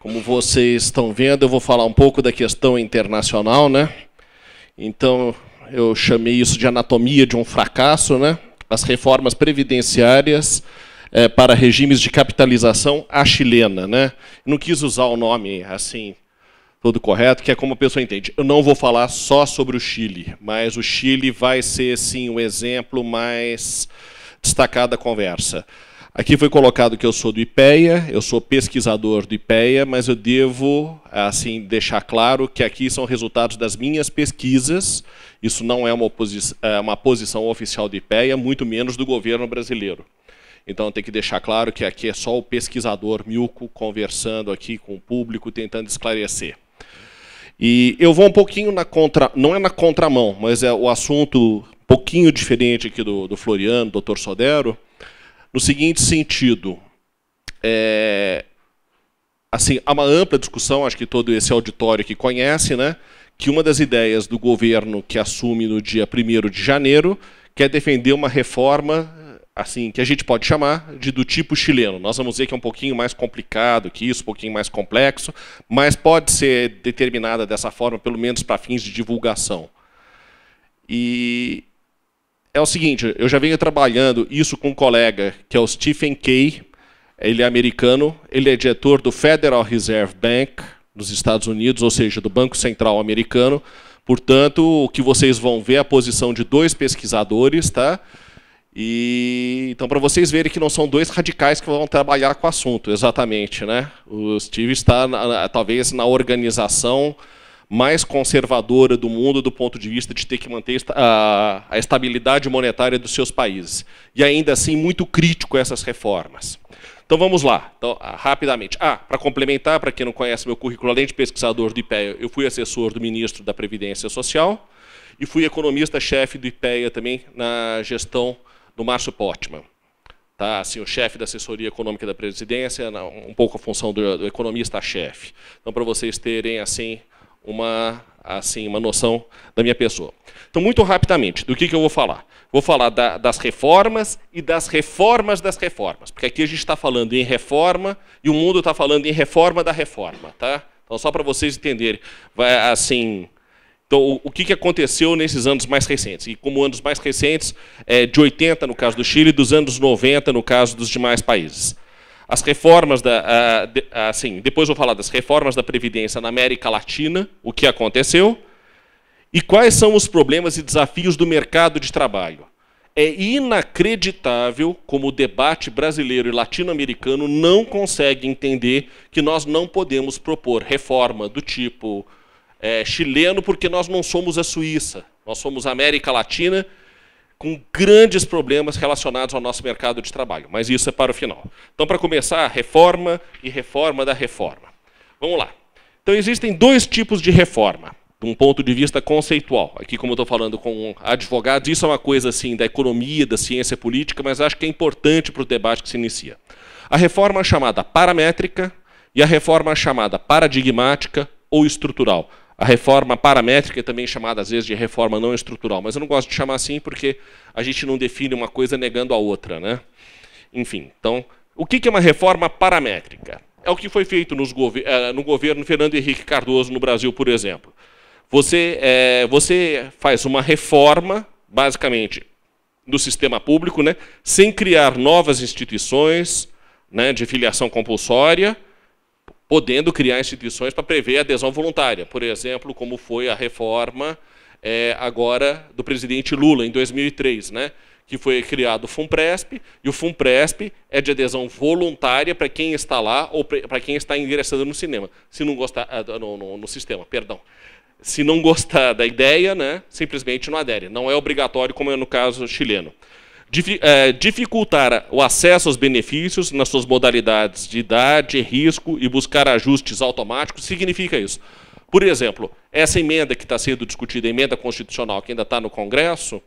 Como vocês estão vendo, eu vou falar um pouco da questão internacional, né? Então, eu chamei isso de anatomia de um fracasso, né? As reformas previdenciárias para regimes de capitalização à chilena, né? Não quis usar o nome assim todo correto, que é como a pessoa entende. Eu não vou falar só sobre o Chile, mas o Chile vai ser sim o exemplo mais destacado da conversa. Aqui foi colocado que eu sou do IPEA, eu sou pesquisador do IPEA, mas eu devo assim deixar claro que aqui são resultados das minhas pesquisas. Isso não é uma posição oficial do IPEA, muito menos do governo brasileiro. Então tem que deixar claro que aqui é só o pesquisador Milko conversando aqui com o público, tentando esclarecer. E eu vou um pouquinho não é na contramão, mas é o assunto um pouquinho diferente aqui do Floriano, do Dr. Sodero, no seguinte sentido, assim, há uma ampla discussão, acho que todo esse auditório aqui conhece, né, que uma das ideias do governo que assume no dia 1º de janeiro quer defender uma reforma assim, que a gente pode chamar do tipo chileno. Nós vamos ver que é um pouquinho mais complicado que isso, um pouquinho mais complexo, mas pode ser determinada dessa forma, pelo menos para fins de divulgação. E é o seguinte, eu já venho trabalhando isso com um colega, que é o Stephen Kay, ele é americano, ele é diretor do Federal Reserve Bank dos Estados Unidos, ou seja, do Banco Central americano. Portanto, o que vocês vão ver é a posição de 2 pesquisadores, tá? E então, para vocês verem que não são 2 radicais que vão trabalhar com o assunto, exatamente, né? O Steve está, talvez, na organização mais conservadora do mundo do ponto de vista de ter que manter a estabilidade monetária dos seus países. E ainda assim, muito crítico a essas reformas. Então, vamos lá, então, rapidamente. Para complementar, para quem não conhece meu currículo, além de pesquisador do IPEA, eu fui assessor do ministro da Previdência Social e fui economista-chefe do IPEA também na gestão do Márcio Pottmann. Tá, assim, o chefe da assessoria econômica da presidência, um pouco a função do economista-chefe. Então, para vocês terem assim uma noção da minha pessoa. Então, muito rapidamente, do que eu vou falar? Vou falar das reformas e das reformas das reformas, porque aqui a gente está falando em reforma e o mundo está falando em reforma da reforma. Tá? Então, só para vocês entenderem, então, o que aconteceu nesses anos mais recentes? E como anos mais recentes, de 80 no caso do Chile, dos anos 90 no caso dos demais países. As reformas depois vou falar das reformas da Previdência na América Latina, o que aconteceu, e quais são os problemas e desafios do mercado de trabalho. É inacreditável como o debate brasileiro e latino-americano não consegue entender que nós não podemos propor reforma do tipo chileno, porque nós não somos a Suíça, nós somos a América Latina, com grandes problemas relacionados ao nosso mercado de trabalho. Mas isso é para o final. Então, para começar, reforma e reforma da reforma. Vamos lá. Então, existem 2 tipos de reforma, de um ponto de vista conceitual. Aqui, como eu estou falando com advogados, isso é uma coisa assim da economia, da ciência política, mas acho que é importante para o debate que se inicia. A reforma chamada paramétrica e a reforma chamada paradigmática ou estrutural. A reforma paramétrica é também chamada, às vezes, de reforma não estrutural, mas eu não gosto de chamar assim porque a gente não define uma coisa negando a outra, né? Enfim, então, o que é uma reforma paramétrica? É o que foi feito no governo Fernando Henrique Cardoso no Brasil, por exemplo. Você faz uma reforma, basicamente, do sistema público, né, sem criar novas instituições, né, de filiação compulsória, podendo criar instituições para prever a adesão voluntária. Por exemplo, como foi a reforma agora do presidente Lula, em 2003, né, que foi criado o FUNPRESP, e o FUNPRESP é de adesão voluntária para quem está lá ou para quem está ingressando no cinema. Se não gostar, no sistema, perdão. Se não gostar da ideia, né, simplesmente não adere. Não é obrigatório, como é no caso chileno. Dificultar o acesso aos benefícios nas suas modalidades de idade, risco e buscar ajustes automáticos significa isso. Por exemplo, essa emenda que está sendo discutida, a emenda constitucional que ainda está no Congresso,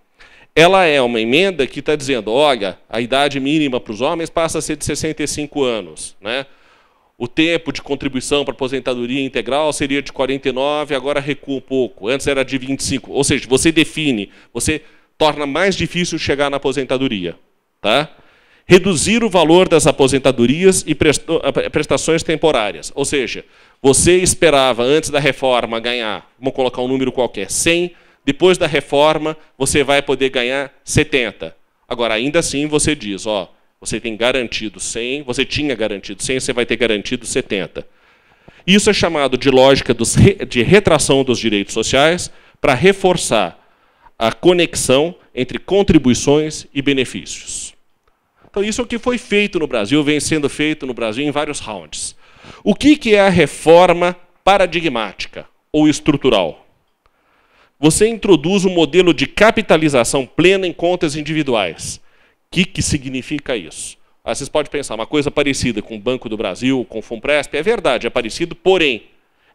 ela é uma emenda que está dizendo, olha, a idade mínima para os homens passa a ser de 65 anos. Né? O tempo de contribuição para a aposentadoria integral seria de 49, agora recua um pouco. Antes era de 25. Ou seja, você define, você torna mais difícil chegar na aposentadoria. Tá? reduzir o valor das aposentadorias e prestações temporárias. Ou seja, você esperava, antes da reforma, ganhar, vamos colocar um número qualquer, 100, depois da reforma, você vai poder ganhar 70. Agora, ainda assim, você diz, ó, você tem garantido 100, você tinha garantido 100, você vai ter garantido 70. Isso é chamado de lógica de retração dos direitos sociais para reforçar a conexão entre contribuições e benefícios. Então, isso é o que foi feito no Brasil, vem sendo feito no Brasil em vários rounds. O que é a reforma paradigmática ou estrutural? Você introduz um modelo de capitalização plena em contas individuais. O que significa isso? Vocês podem pensar, uma coisa parecida com o Banco do Brasil, com o Funpresp, é verdade, é parecido, porém,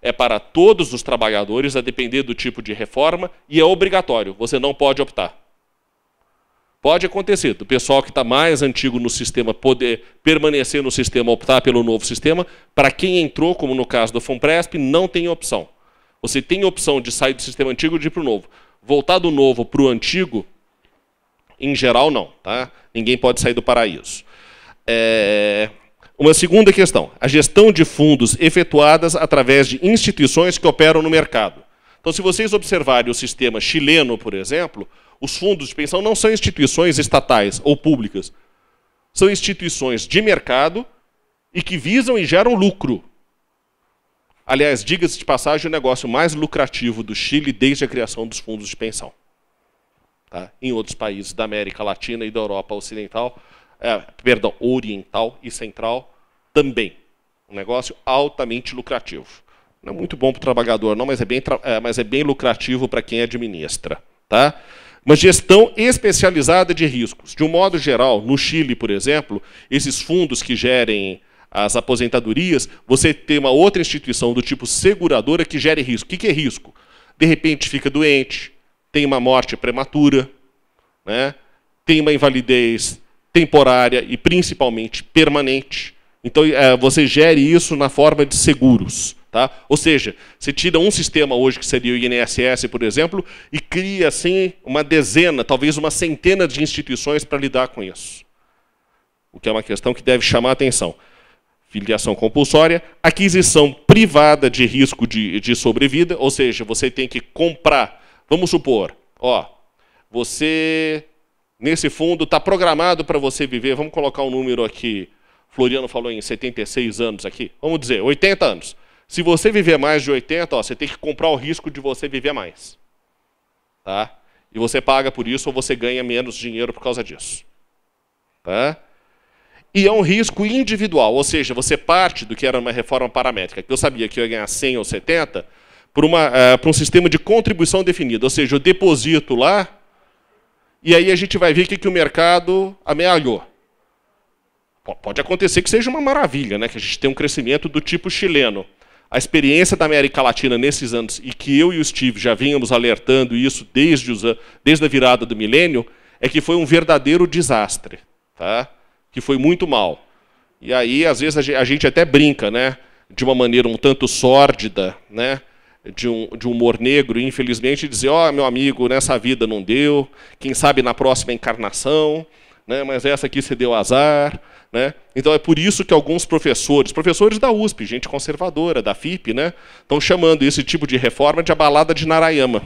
é para todos os trabalhadores, a depender do tipo de reforma, e é obrigatório, você não pode optar. Pode acontecer, do pessoal que está mais antigo no sistema poder permanecer no sistema, optar pelo novo sistema. Para quem entrou, como no caso do Funpresp, não tem opção. Você tem a opção de sair do sistema antigo e de ir para o novo. Voltar do novo para o antigo, em geral, não. Tá? Ninguém pode sair do paraíso. Uma segunda questão, a gestão de fundos efetuadas através de instituições que operam no mercado. Então, se vocês observarem o sistema chileno, por exemplo, os fundos de pensão não são instituições estatais ou públicas. São instituições de mercado e que visam e geram lucro. Aliás, diga-se de passagem, o negócio mais lucrativo do Chile desde a criação dos fundos de pensão. Tá? Em outros países da América Latina e da Europa Ocidental, Oriental e Central, também. Um negócio altamente lucrativo. Não é muito bom para o trabalhador, não, mas é bem lucrativo para quem administra. Tá? Uma gestão especializada de riscos. De um modo geral, no Chile, por exemplo, esses fundos que gerem as aposentadorias, você tem uma outra instituição do tipo seguradora que gere risco. O que é risco? De repente fica doente, tem uma morte prematura, né? Tem uma invalidez temporária e principalmente permanente. Então, você gere isso na forma de seguros. Tá? Ou seja, você tira um sistema hoje, que seria o INSS, por exemplo, e cria assim uma dezena, talvez uma centena de instituições para lidar com isso. O que é uma questão que deve chamar a atenção. Filiação compulsória, aquisição privada de risco de sobrevida, ou seja, você tem que comprar. Vamos supor, ó, você, nesse fundo, está programado para você viver, vamos colocar um número aqui, Floriano falou em 76 anos aqui, vamos dizer, 80 anos. Se você viver mais de 80, ó, você tem que comprar o risco de você viver mais. Tá? E você paga por isso ou você ganha menos dinheiro por causa disso. Tá? E é um risco individual, ou seja, você parte do que era uma reforma paramétrica, que eu sabia que eu ia ganhar 100 ou 70, para um sistema de contribuição definido. Ou seja, eu deposito lá, e aí a gente vai ver que o mercado amealhou. Pode acontecer que seja uma maravilha, né? Que a gente tem um crescimento do tipo chileno. A experiência da América Latina nesses anos, e que eu e o Steve já vínhamos alertando isso desde a virada do milênio, é que foi um verdadeiro desastre. Tá? Que foi muito mal. E aí, às vezes, a gente até brinca, né? De uma maneira um tanto sórdida, né? De um humor negro, e infelizmente dizer, ó, meu amigo, nessa vida não deu, quem sabe na próxima encarnação, né? Mas essa aqui você deu azar. Né? Então é por isso que alguns professores da USP, gente conservadora, da FIP, né, estão chamando esse tipo de reforma de a balada de Narayama.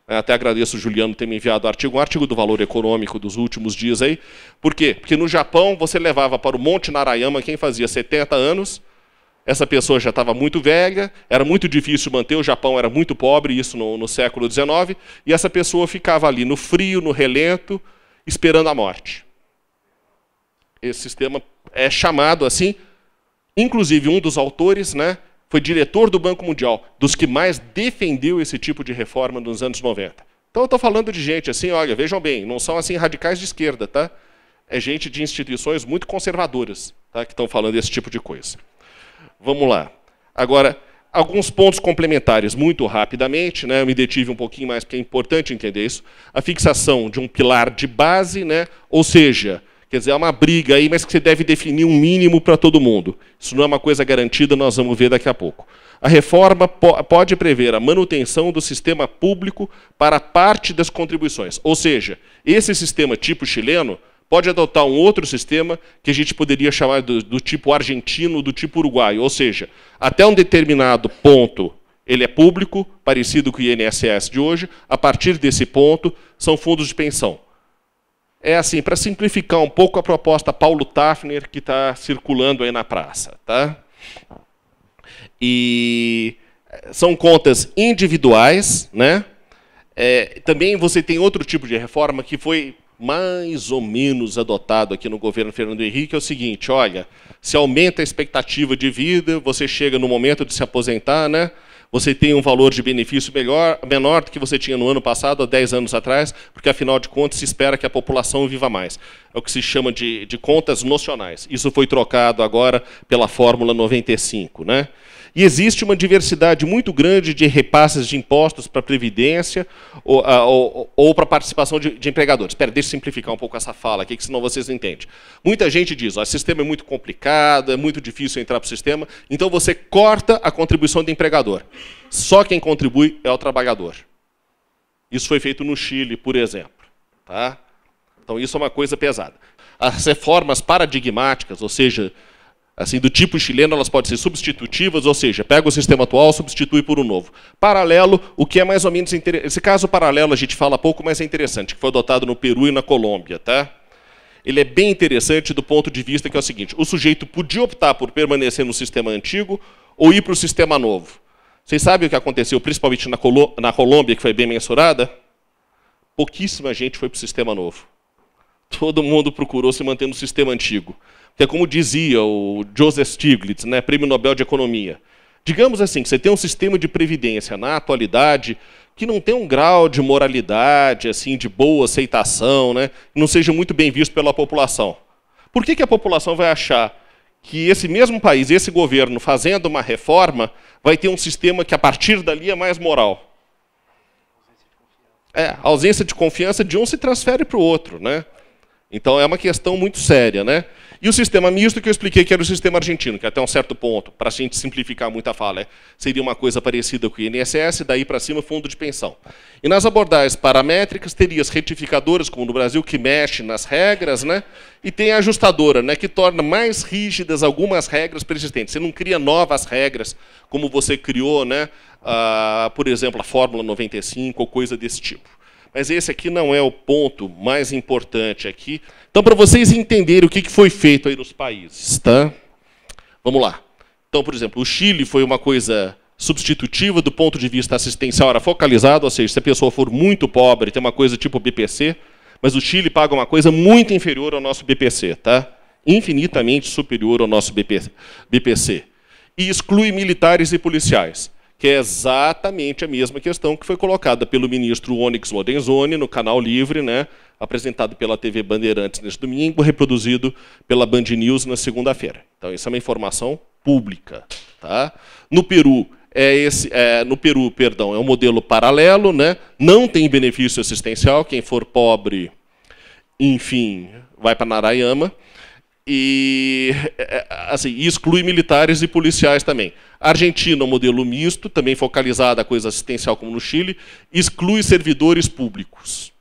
Até agradeço o Juliano ter me enviado um artigo do Valor Econômico dos últimos dias aí. Por quê? Porque no Japão você levava para o Monte Narayama quem fazia 70 anos, essa pessoa já estava muito velha, era muito difícil manter, o Japão era muito pobre, isso no século XIX, e essa pessoa ficava ali no frio, no relento, esperando a morte. Esse sistema é chamado assim, inclusive um dos autores, né, foi diretor do Banco Mundial, dos que mais defendeu esse tipo de reforma nos anos 90. Então eu estou falando de gente assim, olha, vejam bem, não são assim radicais de esquerda, tá? É gente de instituições muito conservadoras, tá, que estão falando desse tipo de coisa. Vamos lá. Agora, alguns pontos complementares, muito rapidamente, né, eu me detive um pouquinho mais, porque é importante entender isso. A fixação de um pilar de base, né, ou seja, quer dizer, é uma briga aí, mas que você deve definir um mínimo para todo mundo. Isso não é uma coisa garantida, nós vamos ver daqui a pouco. A reforma pode prever a manutenção do sistema público para parte das contribuições. Ou seja, esse sistema tipo chileno pode adotar um outro sistema que a gente poderia chamar do tipo argentino, do tipo uruguaio, ou seja, até um determinado ponto ele é público, parecido com o INSS de hoje, a partir desse ponto são fundos de pensão. É assim, para simplificar um pouco a proposta Paulo Tafner que está circulando aí na praça. Tá? E são contas individuais, né? Também você tem outro tipo de reforma que foi mais ou menos adotado aqui no governo Fernando Henrique, é o seguinte, olha, se aumenta a expectativa de vida, você chega no momento de se aposentar, né? Você tem um valor de benefício menor do que você tinha no ano passado, há 10 anos atrás, porque, afinal de contas, se espera que a população viva mais. É o que se chama de contas nocionais. Isso foi trocado agora pela Fórmula 95. Né? E existe uma diversidade muito grande de repasses de impostos para a Previdência ou para a participação de empregadores. Espera, deixa eu simplificar um pouco essa fala aqui, que senão vocês não entendem. Muita gente diz, o sistema é muito complicado, é muito difícil entrar para o sistema, então você corta a contribuição do empregador. Só quem contribui é o trabalhador. Isso foi feito no Chile, por exemplo. Tá? Então isso é uma coisa pesada. As reformas paradigmáticas, ou seja, assim, do tipo chileno, elas podem ser substitutivas, ou seja, pega o sistema atual, substitui por um novo. Paralelo, o que é mais ou menos interessante. Esse caso paralelo a gente fala pouco, mas é interessante, que foi adotado no Peru e na Colômbia. Tá? Ele é bem interessante do ponto de vista que é o seguinte, o sujeito podia optar por permanecer no sistema antigo ou ir para o sistema novo. Vocês sabem o que aconteceu, principalmente na Colômbia, que foi bem mensurada? Pouquíssima gente foi para o sistema novo. Todo mundo procurou se manter no sistema antigo. Que é como dizia o Joseph Stiglitz, né, Prêmio Nobel de Economia. Digamos assim, que você tem um sistema de previdência na atualidade que não tem um grau de moralidade, assim, de boa aceitação, né, não seja muito bem visto pela população. Por que a população vai achar que esse mesmo país, esse governo, fazendo uma reforma, vai ter um sistema que, a partir dali, é mais moral? A ausência de confiança de um se transfere para o outro. Né? Então, é uma questão muito séria. Né? E o sistema misto que eu expliquei que era o sistema argentino, que até um certo ponto, para a gente simplificar muito a fala, seria uma coisa parecida com o INSS, daí para cima fundo de pensão. E nas abordagens paramétricas, teria as retificadoras, como no Brasil, que mexe nas regras, né? E tem a ajustadora, né, que torna mais rígidas algumas regras persistentes. Você não cria novas regras, como você criou, né, por exemplo, a Fórmula 95 ou coisa desse tipo. Mas esse aqui não é o ponto mais importante aqui. Então, para vocês entenderem o que foi feito aí nos países. Tá? Vamos lá. Então, por exemplo, o Chile foi uma coisa substitutiva do ponto de vista assistencial, era focalizado, ou seja, se a pessoa for muito pobre, tem uma coisa tipo BPC, mas o Chile paga uma coisa muito inferior ao nosso BPC, tá? Infinitamente superior ao nosso BPC. E exclui militares e policiais, que é exatamente a mesma questão que foi colocada pelo ministro Onyx Lorenzoni no Canal Livre, né, apresentado pela TV Bandeirantes neste domingo, reproduzido pela Band News na segunda-feira. Então, isso é uma informação pública. Tá? No Peru, é um modelo paralelo, né, não tem benefício assistencial, quem for pobre, enfim, vai para Narayama. E assim, exclui militares e policiais também. A Argentina é um modelo misto, também focalizado a coisa assistencial como no Chile, exclui servidores públicos.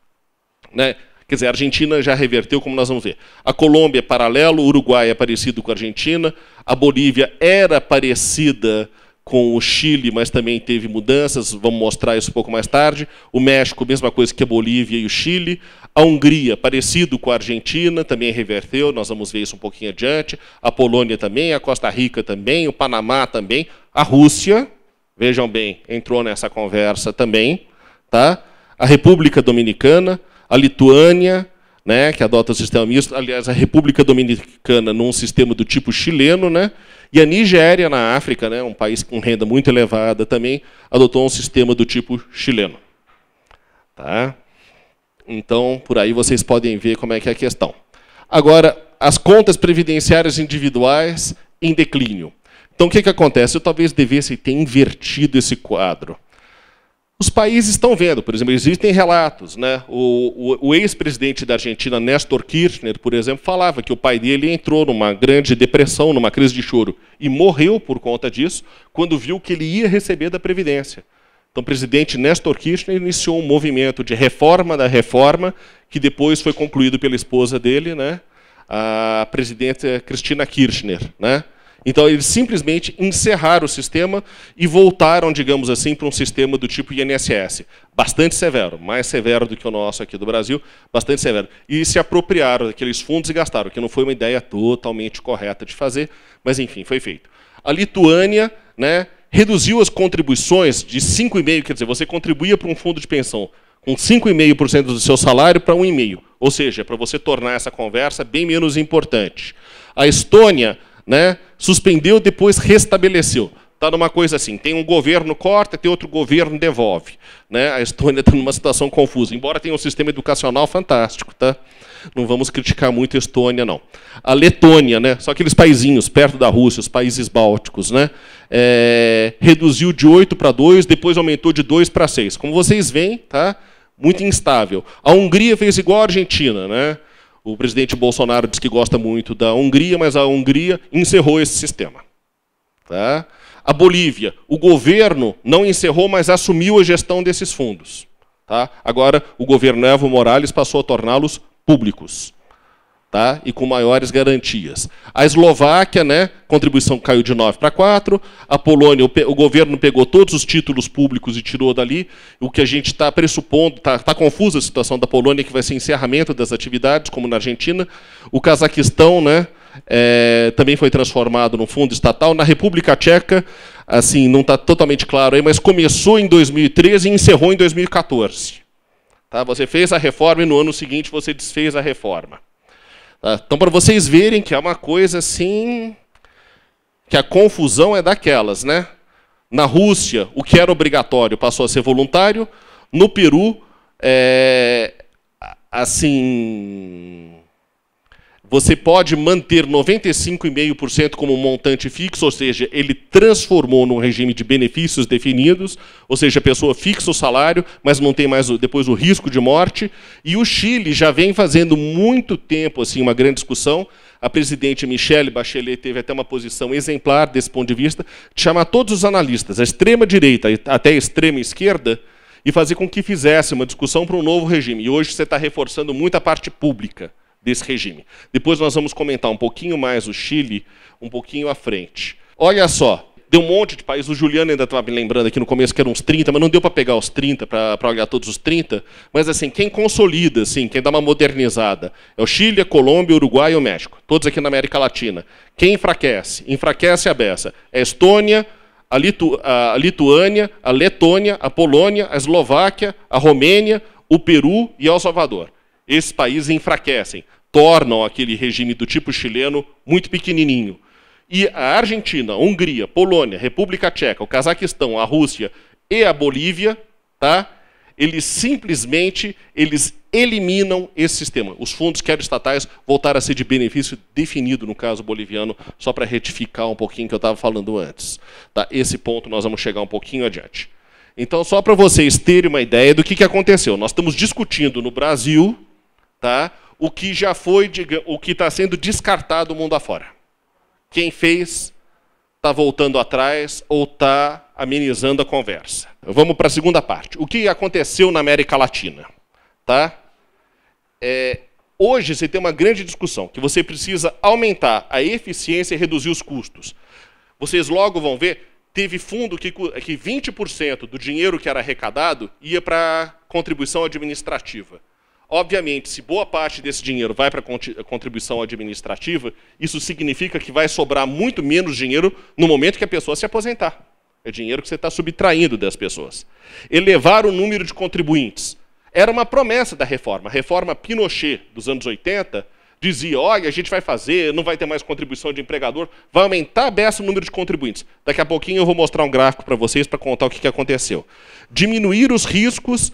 Né? Quer dizer, a Argentina já reverteu, como nós vamos ver. A Colômbia é paralelo, o Uruguai é parecido com a Argentina, a Bolívia era parecida com o Chile, mas também teve mudanças, vamos mostrar isso um pouco mais tarde. O México, mesma coisa que a Bolívia e o Chile. A Hungria, parecido com a Argentina, também reverteu, nós vamos ver isso um pouquinho adiante. A Polônia também, a Costa Rica também, o Panamá também. A Rússia, vejam bem, entrou nessa conversa também. Tá? A República Dominicana, a Lituânia, né, que adota o sistema misto, aliás, a República Dominicana num sistema do tipo chileno, né, e a Nigéria, na África, né, um país com renda muito elevada também, adotou um sistema do tipo chileno. Tá? Então, por aí vocês podem ver como é que é a questão. Agora, as contas previdenciárias individuais em declínio. Então, o que acontece? Eu talvez devesse ter invertido esse quadro. Os países estão vendo, por exemplo, existem relatos. Né? O ex-presidente da Argentina, Néstor Kirchner, por exemplo, falava que o pai dele entrou numa grande depressão, numa crise de choro, e morreu por conta disso, quando viu que ele ia receber da Previdência. Então, o presidente Néstor Kirchner iniciou um movimento de reforma da reforma, que depois foi concluído pela esposa dele, né, a presidenta Cristina Kirchner, né? Então, eles simplesmente encerraram o sistema e voltaram, digamos assim, para um sistema do tipo INSS. Bastante severo, mais severo do que o nosso aqui do Brasil, bastante severo. E se apropriaram daqueles fundos e gastaram, que não foi uma ideia totalmente correta de fazer, mas, enfim, foi feito. A Lituânia, né, reduziu as contribuições de 5,5%, quer dizer, você contribuía para um fundo de pensão com 5,5% do seu salário para 1,5%. Ou seja, para você tornar essa conversa bem menos importante. A Estônia, né, suspendeu, depois restabeleceu. Está numa coisa assim, tem um governo corta, tem outro governo devolve. Né? A Estônia está numa situação confusa, embora tenha um sistema educacional fantástico. Tá? Não vamos criticar muito a Estônia, não. A Letônia, né, só aqueles paizinhos perto da Rússia, os países bálticos, né, reduziu de 8 para 2, depois aumentou de 2 para 6. Como vocês veem, tá, muito instável. A Hungria fez igual a Argentina, né? O presidente Bolsonaro diz que gosta muito da Hungria, mas a Hungria encerrou esse sistema. Tá? A Bolívia, o governo não encerrou, mas assumiu a gestão desses fundos. Tá? Agora, o governo Evo Morales passou a torná-los públicos. Tá? E com maiores garantias. A Eslováquia, né, contribuição caiu de 9 para 4. A Polônia, o governo pegou todos os títulos públicos e tirou dali. O que a gente está pressupondo, está confusa a situação da Polônia, que vai ser encerramento das atividades, como na Argentina. O Cazaquistão, né, também foi transformado num fundo estatal. Na República Tcheca, assim, não está totalmente claro aí, mas começou em 2013 e encerrou em 2014. Tá? Você fez a reforma e no ano seguinte você desfez a reforma. Então, para vocês verem que é uma coisa assim, que a confusão é daquelas, né? Na Rússia, o que era obrigatório passou a ser voluntário. No Peru, assim, você pode manter 95,5% como montante fixo, ou seja, ele transformou num regime de benefícios definidos, ou seja, a pessoa fixa o salário, mas não tem mais depois o risco de morte. E o Chile já vem fazendo muito tempo assim, uma grande discussão. A presidente Michelle Bachelet teve até uma posição exemplar desse ponto de vista, de chamar todos os analistas, a extrema-direita até a extrema-esquerda, e fazer com que fizesse uma discussão para um novo regime. E hoje você está reforçando muito a parte pública desse regime. Depois nós vamos comentar um pouquinho mais o Chile, um pouquinho à frente. Olha só, deu um monte de países, o Juliano ainda estava me lembrando aqui no começo que eram uns 30, mas não deu para pegar os 30, para olhar todos os 30, mas assim, quem consolida, assim, quem dá uma modernizada, é o Chile, a Colômbia, o Uruguai e o México, todos aqui na América Latina. Quem enfraquece? Enfraquece a beça. É a Estônia, a Lituânia, a Letônia, a Polônia, a Eslováquia, a Romênia, o Peru e El Salvador. Esses países enfraquecem, tornam aquele regime do tipo chileno muito pequenininho. E a Argentina, a Hungria, a Polônia, a República Tcheca, o Cazaquistão, a Rússia e a Bolívia, tá? Eles simplesmente eliminam esse sistema. Os fundos, quer estatais, voltaram a ser de benefício definido, no caso boliviano, só para retificar um pouquinho que eu estava falando antes. Tá? Esse ponto nós vamos chegar um pouquinho adiante. Então, só para vocês terem uma ideia do que aconteceu. Nós estamos discutindo no Brasil, tá, o que já foi, o que está sendo descartado mundo afora. Quem fez está voltando atrás ou está amenizando a conversa. Vamos para a segunda parte. O que aconteceu na América Latina? Tá? Hoje você tem uma grande discussão, que você precisa aumentar a eficiência e reduzir os custos. Vocês logo vão ver, teve fundo que 20% do dinheiro que era arrecadado ia para contribuição administrativa. Obviamente, se boa parte desse dinheiro vai para a contribuição administrativa, isso significa que vai sobrar muito menos dinheiro no momento que a pessoa se aposentar. É dinheiro que você está subtraindo das pessoas. Elevar o número de contribuintes. Era uma promessa da reforma. A reforma Pinochet, dos anos 80, dizia, olha, a gente vai fazer, não vai ter mais contribuição de empregador, vai aumentar a beça o número de contribuintes. Daqui a pouquinho eu vou mostrar um gráfico para vocês para contar o que aconteceu. Diminuir os riscos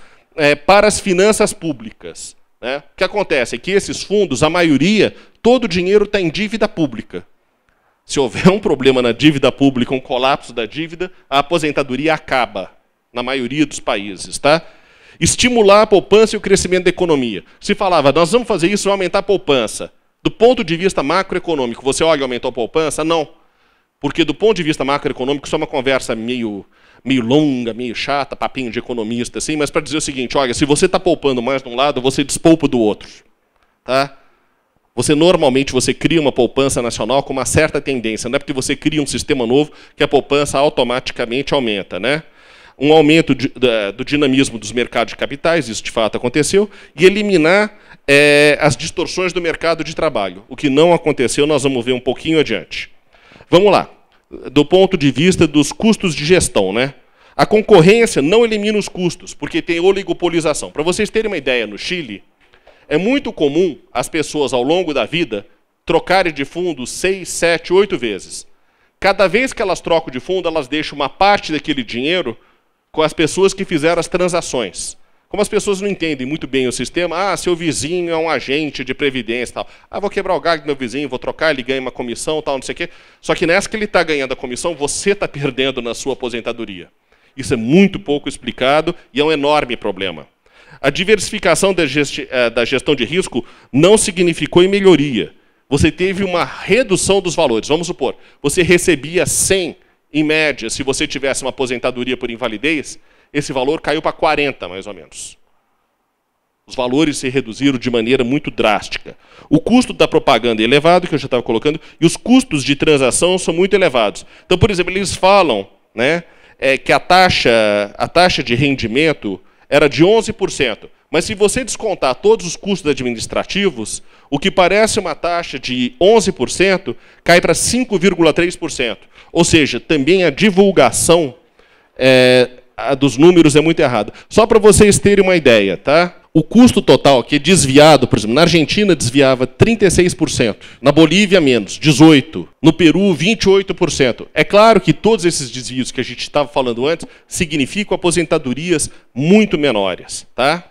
para as finanças públicas. Né? O que acontece é que esses fundos, a maioria, todo o dinheiro está em dívida pública. Se houver um problema na dívida pública, um colapso da dívida, a aposentadoria acaba, na maioria dos países. Tá? Estimular a poupança e o crescimento da economia. Se falava, nós vamos fazer isso, vai aumentar a poupança. Do ponto de vista macroeconômico, você olha, aumentou a poupança? Não. Porque do ponto de vista macroeconômico, isso é uma conversa meio meio longa, meio chata, papinho de economista, assim, mas para dizer o seguinte, olha, se você está poupando mais de um lado, você despoupa do outro. Tá? Normalmente você cria uma poupança nacional com uma certa tendência, não é porque você cria um sistema novo que a poupança automaticamente aumenta, né? Um aumento do dinamismo dos mercados de capitais, isso de fato aconteceu, e eliminar as distorções do mercado de trabalho. O que não aconteceu, nós vamos ver um pouquinho adiante. Vamos lá. Do ponto de vista dos custos de gestão, né? A concorrência não elimina os custos, porque tem oligopolização. Para vocês terem uma ideia, no Chile, é muito comum as pessoas, ao longo da vida, trocarem de fundo 6, 7, 8 vezes. Cada vez que elas trocam de fundo, elas deixam uma parte daquele dinheiro com as pessoas que fizeram as transações. Como as pessoas não entendem muito bem o sistema, seu vizinho é um agente de previdência, tal. Vou quebrar o galho do meu vizinho, vou trocar, ele ganha uma comissão, tal, não sei o quê. Só que nessa que ele está ganhando a comissão, você está perdendo na sua aposentadoria. Isso é muito pouco explicado e é um enorme problema. A diversificação da gestão de risco não significou em melhoria. Você teve uma redução dos valores. Vamos supor, você recebia 100, em média, se você tivesse uma aposentadoria por invalidez, esse valor caiu para 40, mais ou menos. Os valores se reduziram de maneira muito drástica. O custo da propaganda é elevado, que eu já estava colocando, e os custos de transação são muito elevados. Então, por exemplo, eles falam, né, que a taxa de rendimento era de 11%. Mas se você descontar todos os custos administrativos, o que parece uma taxa de 11% cai para 5,3%. Ou seja, também a divulgação dos números é muito errada. Só para vocês terem uma ideia, tá? O custo total que é desviado, por exemplo, na Argentina desviava 36%, na Bolívia menos, 18%, no Peru 28%. É claro que todos esses desvios que a gente estava falando antes significam aposentadorias muito menores, tá?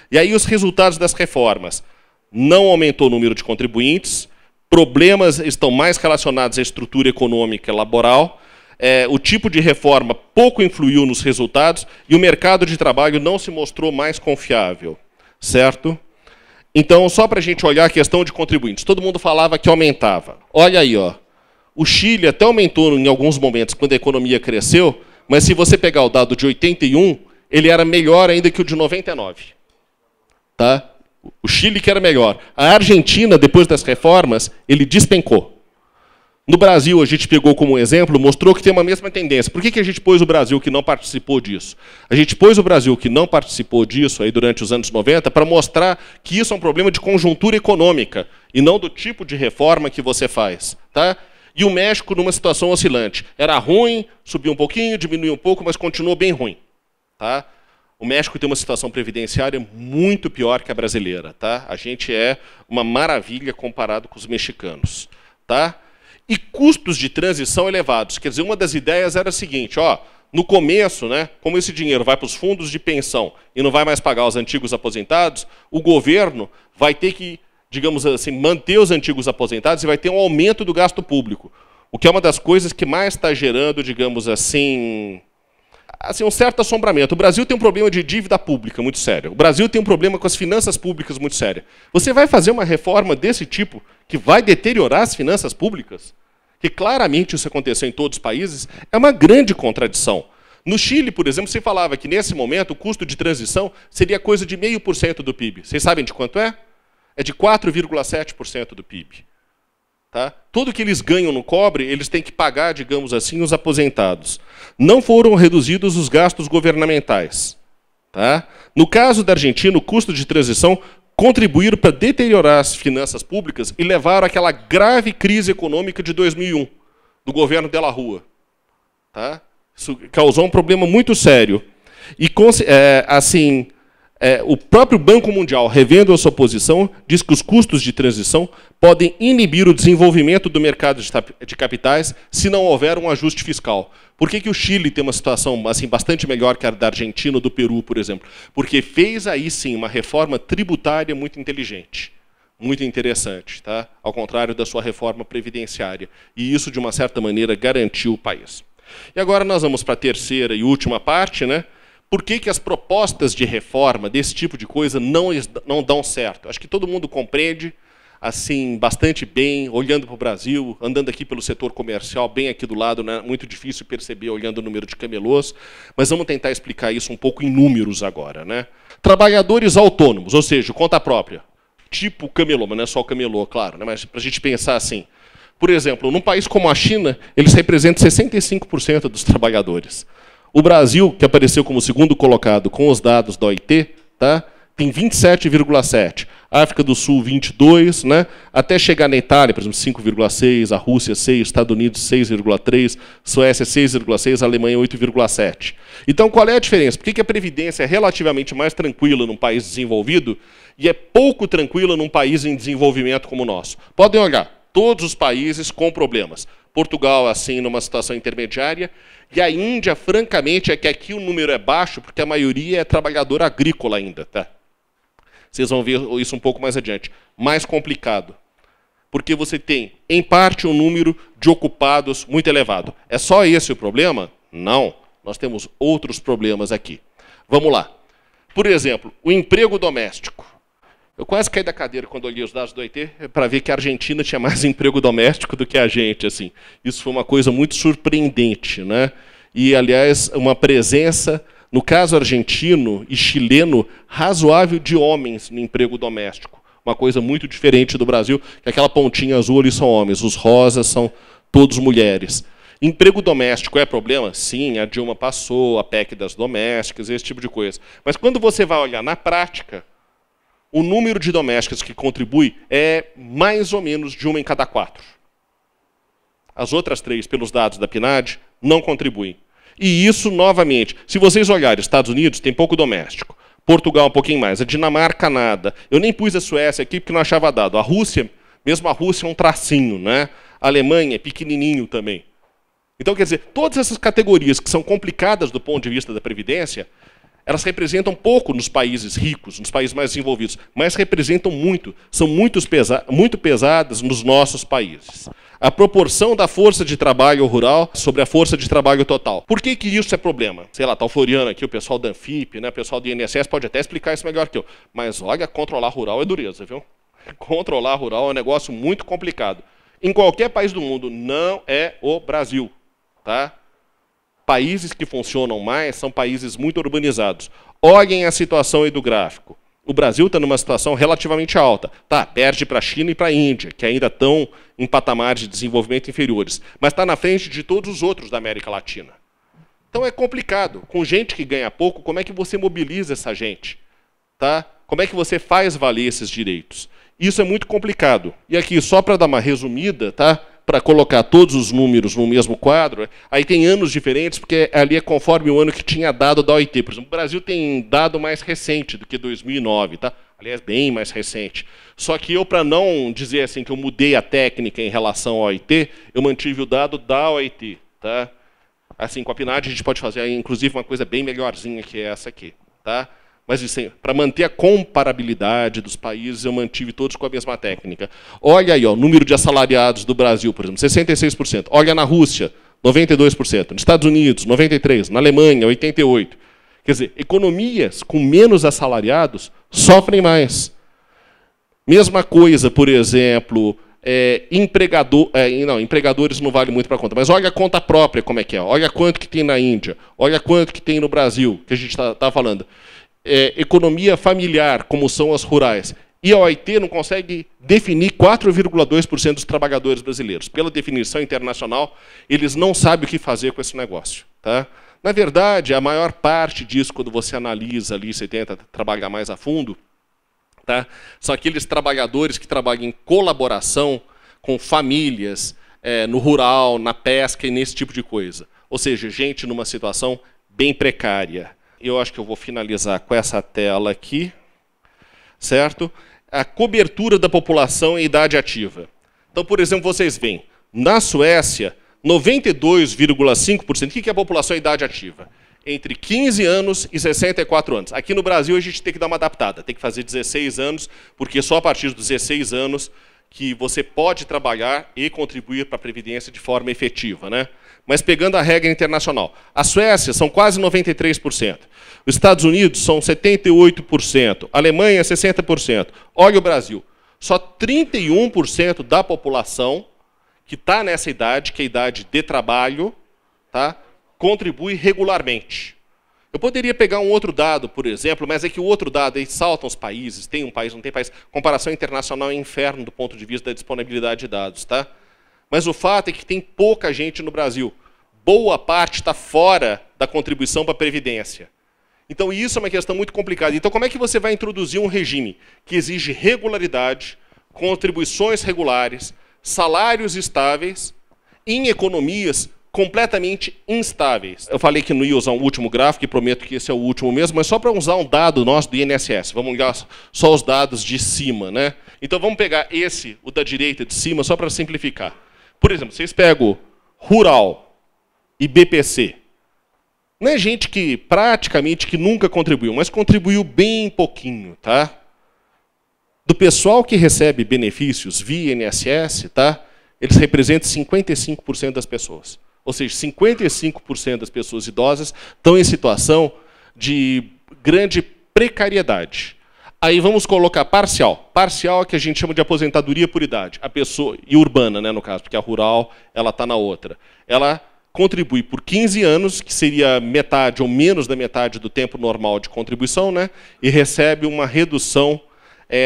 E aí os resultados das reformas. Não aumentou o número de contribuintes, problemas estão mais relacionados à estrutura econômica e laboral, o tipo de reforma pouco influiu nos resultados e o mercado de trabalho não se mostrou mais confiável, certo? Então, só para a gente olhar a questão de contribuintes, todo mundo falava que aumentava. Olha aí, ó. O Chile até aumentou em alguns momentos quando a economia cresceu, mas se você pegar o dado de 81, ele era melhor ainda que o de 99. Tá? O Chile que era melhor. A Argentina, depois das reformas, ele despencou. No Brasil, a gente pegou como exemplo, mostrou que tem uma mesma tendência. Por que a gente pôs o Brasil que não participou disso? A gente pôs o Brasil que não participou disso aí durante os anos 90 para mostrar que isso é um problema de conjuntura econômica e não do tipo de reforma que você faz. Tá? E o México numa situação oscilante. Era ruim, subiu um pouquinho, diminuiu um pouco, mas continuou bem ruim. Tá? O México tem uma situação previdenciária muito pior que a brasileira. Tá? A gente é uma maravilha comparado com os mexicanos. Tá? E custos de transição elevados. Quer dizer, uma das ideias era a seguinte, ó, no começo, né, como esse dinheiro vai para os fundos de pensão e não vai mais pagar os antigos aposentados, o governo vai ter que, digamos assim, manter os antigos aposentados e vai ter um aumento do gasto público. O que é uma das coisas que mais está gerando, digamos assim, um certo assombramento. O Brasil tem um problema de dívida pública muito sério. O Brasil tem um problema com as finanças públicas muito sério. Você vai fazer uma reforma desse tipo que vai deteriorar as finanças públicas? Que claramente isso aconteceu em todos os países, é uma grande contradição. No Chile, por exemplo, se falava que nesse momento o custo de transição seria coisa de 0,5% do PIB. Vocês sabem de quanto é? É de 4,7% do PIB. Tá? Tudo que eles ganham no cobre, eles têm que pagar, digamos assim, os aposentados. Não foram reduzidos os gastos governamentais. Tá? No caso da Argentina, o custo de transição contribuíram para deteriorar as finanças públicas e levaram àquela grave crise econômica de 2001, do governo de la Rúa. Tá? Isso causou um problema muito sério. E, o próprio Banco Mundial, revendo a sua posição, diz que os custos de transição podem inibir o desenvolvimento do mercado de capitais se não houver um ajuste fiscal. Por que o Chile tem uma situação assim, bastante melhor que a da Argentina ou do Peru, por exemplo? Porque fez aí sim uma reforma tributária muito inteligente, muito interessante, tá? Ao contrário da sua reforma previdenciária. E isso, de uma certa maneira, garantiu o país. E agora nós vamos para a terceira e última parte, né? Por que as propostas de reforma desse tipo de coisa não dão certo? Acho que todo mundo compreende assim, bastante bem, olhando para o Brasil, andando aqui pelo setor comercial, bem aqui do lado, né? Muito difícil perceber olhando o número de camelôs, mas vamos tentar explicar isso um pouco em números agora, né? Trabalhadores autônomos, ou seja, conta própria, tipo camelô, mas não é só o camelô, claro, né? Mas para a gente pensar assim, por exemplo, num país como a China, eles representam 65% dos trabalhadores. O Brasil, que apareceu como segundo colocado com os dados da OIT, tá? Tem 27,7%. África do Sul, 22%, né? Até chegar na Itália, por exemplo, 5,6%, a Rússia, 6%, Estados Unidos, 6,3%, Suécia, 6,6%, Alemanha, 8,7%. Então, qual é a diferença? Por que a Previdência é relativamente mais tranquila num país desenvolvido e é pouco tranquila num país em desenvolvimento como o nosso? Podem olhar, todos os países com problemas. Portugal, assim, numa situação intermediária, e a Índia, francamente, é que aqui o número é baixo, porque a maioria é trabalhador agrícola ainda, tá? Vocês vão ver isso um pouco mais adiante. Mais complicado. Porque você tem, em parte, um número de ocupados muito elevado. É só esse o problema? Não. Nós temos outros problemas aqui. Vamos lá. Por exemplo, o emprego doméstico. Eu quase caí da cadeira quando olhei os dados do OIT para ver que a Argentina tinha mais emprego doméstico do que a gente. Assim. Isso foi uma coisa muito surpreendente, né? E, aliás, uma presença, no caso argentino e chileno, razoável de homens no emprego doméstico. Uma coisa muito diferente do Brasil, que aquela pontinha azul ali são homens, os rosas são todos mulheres. Emprego doméstico é problema? Sim, a Dilma passou, a PEC das domésticas, esse tipo de coisa. Mas quando você vai olhar na prática, o número de domésticas que contribui é mais ou menos de 1 em cada 4. As outras 3, pelos dados da PNAD, não contribuem. E isso, novamente, se vocês olharem, Estados Unidos tem pouco doméstico, Portugal um pouquinho mais, a Dinamarca nada. Eu nem pus a Suécia aqui porque não achava dado. A Rússia, mesmo a Rússia é um tracinho, né? A Alemanha é pequenininho também. Então, quer dizer, todas essas categorias que são complicadas do ponto de vista da Previdência, elas representam pouco nos países ricos, nos países mais desenvolvidos, mas representam muito, são muito pesadas nos nossos países. A proporção da força de trabalho rural sobre a força de trabalho total. Por que isso é problema? Sei lá, está o Floriano aqui, o pessoal da Anfip, né, o pessoal do INSS pode até explicar isso melhor que eu. Mas olha, controlar rural é dureza, viu? Controlar rural é um negócio muito complicado. Em qualquer país do mundo, não é o Brasil. Tá? Países que funcionam mais são países muito urbanizados. Olhem a situação aí do gráfico. O Brasil está numa situação relativamente alta. Tá, perde para a China e para a Índia, que ainda estão em patamares de desenvolvimento inferiores. Mas está na frente de todos os outros da América Latina. Então é complicado. Com gente que ganha pouco, como é que você mobiliza essa gente? Tá? Como é que você faz valer esses direitos? Isso é muito complicado. E aqui, só para dar uma resumida, tá? Para colocar todos os números no mesmo quadro, aí tem anos diferentes, porque ali é conforme o ano que tinha dado da OIT. Por exemplo, o Brasil tem dado mais recente do que 2009, tá? Aliás, bem mais recente. Só que eu, para não dizer assim que eu mudei a técnica em relação à OIT, eu mantive o dado da OIT. Tá? Assim, com a PNAD a gente pode fazer, inclusive, uma coisa bem melhorzinha que essa aqui. Tá? Mas, assim, para manter a comparabilidade dos países, eu mantive todos com a mesma técnica. Olha aí, ó, o número de assalariados do Brasil, por exemplo, 66%. Olha na Rússia, 92%. Nos Estados Unidos, 93%. Na Alemanha, 88%. Quer dizer, economias com menos assalariados sofrem mais. Mesma coisa, por exemplo, empregadores não vale muito para a conta. Mas olha a conta própria como é que é. Olha quanto que tem na Índia. Olha quanto que tem no Brasil, que a gente está falando. Economia familiar, como são as rurais. E a OIT não consegue definir 4,2% dos trabalhadores brasileiros. Pela definição internacional, eles não sabem o que fazer com esse negócio. Tá? Na verdade, a maior parte disso, quando você analisa ali, você tenta trabalhar mais a fundo, tá? São aqueles trabalhadores que trabalham em colaboração com famílias, no rural, na pesca e nesse tipo de coisa. Ou seja, gente numa situação bem precária. Eu acho que eu vou finalizar com essa tela aqui, certo? A cobertura da população em idade ativa. Então, por exemplo, vocês veem, na Suécia, 92,5%. O que é a população em idade ativa? Entre 15 anos e 64 anos. Aqui no Brasil, a gente tem que dar uma adaptada. Tem que fazer 16 anos, porque só a partir dos 16 anos que você pode trabalhar e contribuir para a Previdência de forma efetiva, né? Mas pegando a regra internacional. A Suécia são quase 93%. Os Estados Unidos são 78%. A Alemanha, 60%. Olha o Brasil. Só 31% da população que está nessa idade, que é a idade de trabalho, tá, contribui regularmente. Eu poderia pegar um outro dado, por exemplo, mas é que o outro dado, aí saltam os países, tem um país, não tem país. Comparação internacional é inferno do ponto de vista da disponibilidade de dados, tá? Mas o fato é que tem pouca gente no Brasil. Boa parte está fora da contribuição para a Previdência. Então isso é uma questão muito complicada. Então como é que você vai introduzir um regime que exige regularidade, contribuições regulares, salários estáveis, em economias completamente instáveis? Eu falei que não ia usar um último gráfico, e prometo que esse é o último mesmo, mas só para usar um dado nosso do INSS. Vamos olhar só os dados de cima, né? Então vamos pegar esse, o da direita de cima, só para simplificar. Por exemplo, vocês pegam Rural e BPC. Não é gente que praticamente que nunca contribuiu, mas contribuiu bem pouquinho, tá? Do pessoal que recebe benefícios via INSS, tá? Eles representam 55% das pessoas. Ou seja, 55% das pessoas idosas estão em situação de grande precariedade. Aí vamos colocar parcial. Parcial é que a gente chama de aposentadoria por idade. A pessoa, e urbana, né, no caso, porque a rural ela está na outra. Ela contribui por 15 anos, que seria metade ou menos da metade do tempo normal de contribuição, né, e recebe uma redução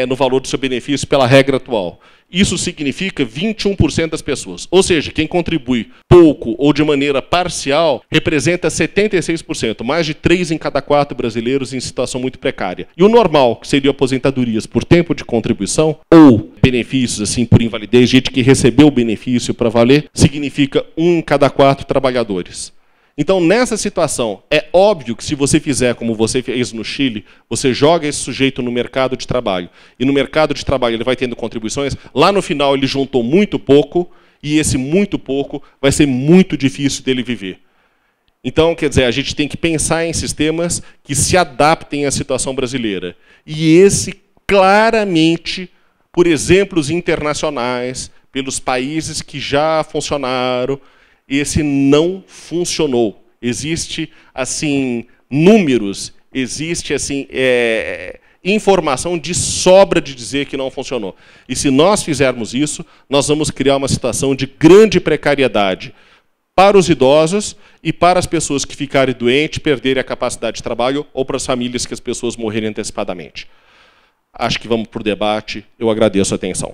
no valor do seu benefício pela regra atual. Isso significa 21% das pessoas. Ou seja, quem contribui pouco ou de maneira parcial representa 76%, mais de 3 em cada 4 brasileiros em situação muito precária. E o normal, que seria aposentadorias por tempo de contribuição, ou benefícios assim por invalidez, gente que recebeu o benefício para valer, significa 1 em cada 4 trabalhadores. Então, nessa situação, é óbvio que se você fizer como você fez no Chile, você joga esse sujeito no mercado de trabalho, e no mercado de trabalho ele vai tendo contribuições, lá no final ele juntou muito pouco, e esse muito pouco vai ser muito difícil dele viver. Então, quer dizer, a gente tem que pensar em sistemas que se adaptem à situação brasileira. E esse, claramente, por exemplos internacionais, pelos países que já funcionaram, esse não funcionou. Existe assim números, existe assim informação de sobra de dizer que não funcionou. E se nós fizermos isso, nós vamos criar uma situação de grande precariedade para os idosos e para as pessoas que ficarem doentes, perderem a capacidade de trabalho, ou para as famílias que as pessoas morrerem antecipadamente. Acho que vamos para o debate. Eu agradeço a atenção.